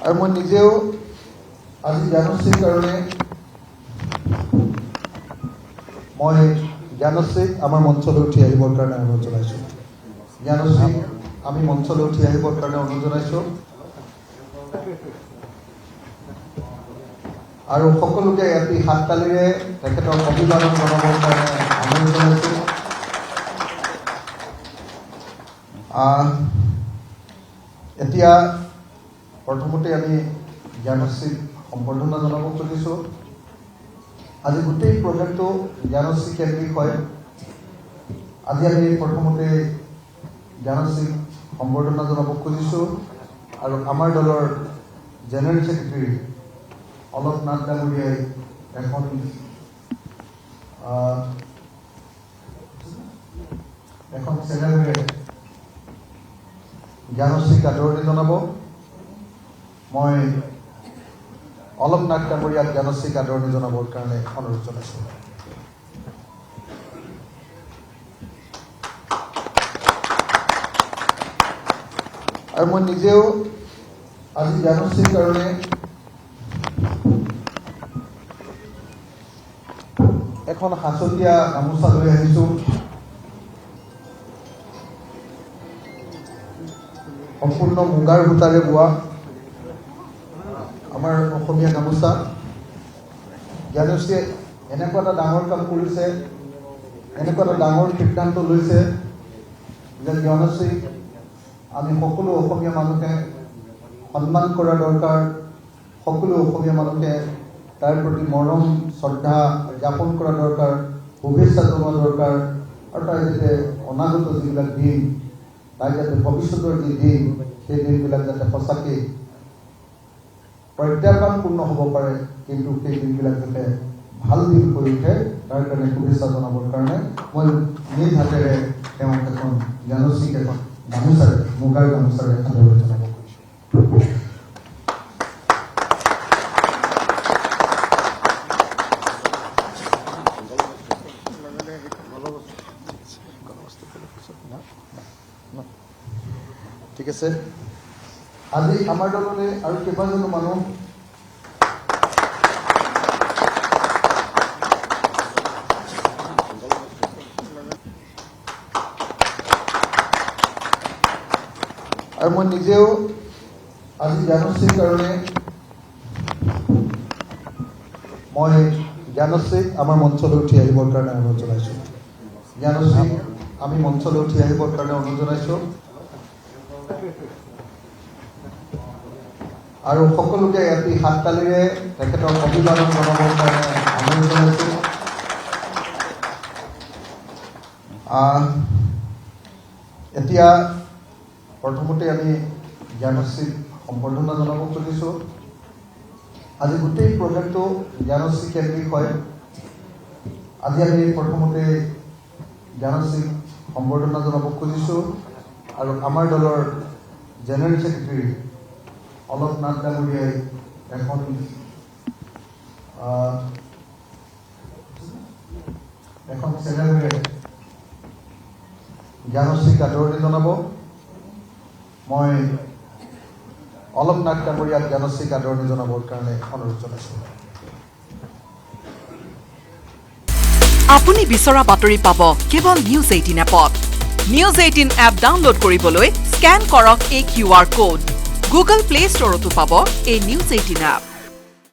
আৰু মই নিজেও আজি জ্ঞানশ্ৰীৰ কাৰণে মই জ্ঞানশ্ৰীক আমাৰ মঞ্চলৈ উঠি আহিবৰ কাৰণে অনুৰোধ জনাইছোঁ। জ্ঞানশ্ৰীক আমি মঞ্চলৈ উঠি আহিবৰ কাৰণে অনুৰোধ জনাইছোঁ আৰু সকলোকে এটি হাত তালিৰে তেখেতক অভিবাদন জনাবৰ কাৰণে অনুৰোধ জনাইছোঁ। এতিয়া প্ৰথমতে আমি জ্ঞানশ্ৰীক সম্বৰ্ধনা জনাব খুজিছোঁ। আজি গোটেই প্ৰজেক্টটো জ্ঞানশ্ৰী কেন্দ্ৰিক হয়। আজি আমি প্ৰথমতে জ্ঞানশ্ৰীক সম্বৰ্ধনা জনাব খুজিছোঁ আৰু আমাৰ দলৰ জেনেৰেল ছেক্ৰেটাৰী অলক নাথ ডাঙৰীয়াই এখন চেনেলেৰে জ্ঞানশ্ৰীক আদৰণি জনাব। মই অলক নাথ ডাঙৰীয়াক জ্ঞানশ্ৰীক আদৰণি জনাবৰ কাৰণে অনুৰোধ জনাইছোঁ। আৰু মই নিজেও আজি জ্ঞানশ্ৰীৰ কাৰণে এখন সাঁচতীয়া গামোচা লৈ আহিছোঁ। সম্পূৰ্ণ মুগাৰ সূতাৰে বোৱা আমাৰ অসমীয়া গামোচা। জ্ঞানশ্ৰীয়ে এনেকুৱা এটা ডাঙৰ কাম কৰিছে, এনেকুৱা এটা ডাঙৰ সিদ্ধান্ত লৈছে যে জ্ঞানশ্ৰীক আমি সকলো অসমীয়া মানুহে সন্মান কৰা দৰকাৰ। সকলো অসমীয়া মানুহে তাৰ প্ৰতি মৰম শ্ৰদ্ধা জ্ঞাপন কৰা দৰকাৰ, শুভেচ্ছা জনোৱা দৰকাৰ আৰু তাৰ যাতে অনাগত যিবিলাক দিন, তাৰ যাতে ভৱিষ্যতৰ যি দিন, সেই দিনবিলাক যাতে সঁচাকৈ প্ৰত্যাহ্বানপূৰ্ণ হ'ব পাৰে, কিন্তু সেই দিনবিলাক যাতে ভাল দিন কৰি উঠে, তাৰ কাৰণে শুভেচ্ছা জনাবৰ কাৰণে মই নিজ হাতেৰে তেওঁক এখন জ্ঞানশ্ৰীক এখন গামোচাৰে, মুগাৰ গামোচাৰে আদৰণি জনাব খুজিছোঁ। ঠিক আছে। আজি আমাৰ দললৈ আৰু কেইবাজনো মানুহ আৰু মই নিজেও আজি জ্ঞানশ্ৰীৰ কাৰণে মই জ্ঞানশ্ৰীক আমাৰ মঞ্চলৈ উঠি আহিবৰ কাৰণে অনুৰোধ জনাইছোঁ। জ্ঞানশ্ৰীক আমি মঞ্চলৈ উঠি আহিবৰ কাৰণে অনুৰোধ জনাইছোঁ আৰু সকলোকে এটি হাত তালিৰে তেখেতক অভিবাদন জনাবৰ কাৰণে অনুৰোধ জনাইছোঁ। এতিয়া প্ৰথমতে আমি জ্ঞানশ্ৰীক সম্বৰ্ধনা জনাব খুজিছোঁ। আজি গোটেই প্ৰজেক্টটো জ্ঞানশ্ৰী কেন্দ্ৰিক হয়। আজি আমি প্ৰথমতে জ্ঞানশ্ৰীক সম্বৰ্ধনা জনাব খুজিছোঁ আৰু আমাৰ দলৰ জেনেৰেল ছেক্ৰেটাৰী অলক নাথ ডাঙৰীয়াই এখন চেনেলেৰে জ্ঞানশ্ৰীক আদৰণি জনাব। মই অলক নাথ ডাঙৰীয়াক জ্ঞানশ্ৰীক আদৰণি জনাবৰ কাৰণে অনুৰোধ জনাইছোঁ। আপুনি বিচৰা বাতৰি পাব কেৱল নিউজ 18 এপত। নিউজ 18 এপ ডাউনলোড কৰিবলৈ স্কেন কৰক এই QR কোড। গুগল প্লে ষ্টৰতো পাব এই নিউজ 18 এপ।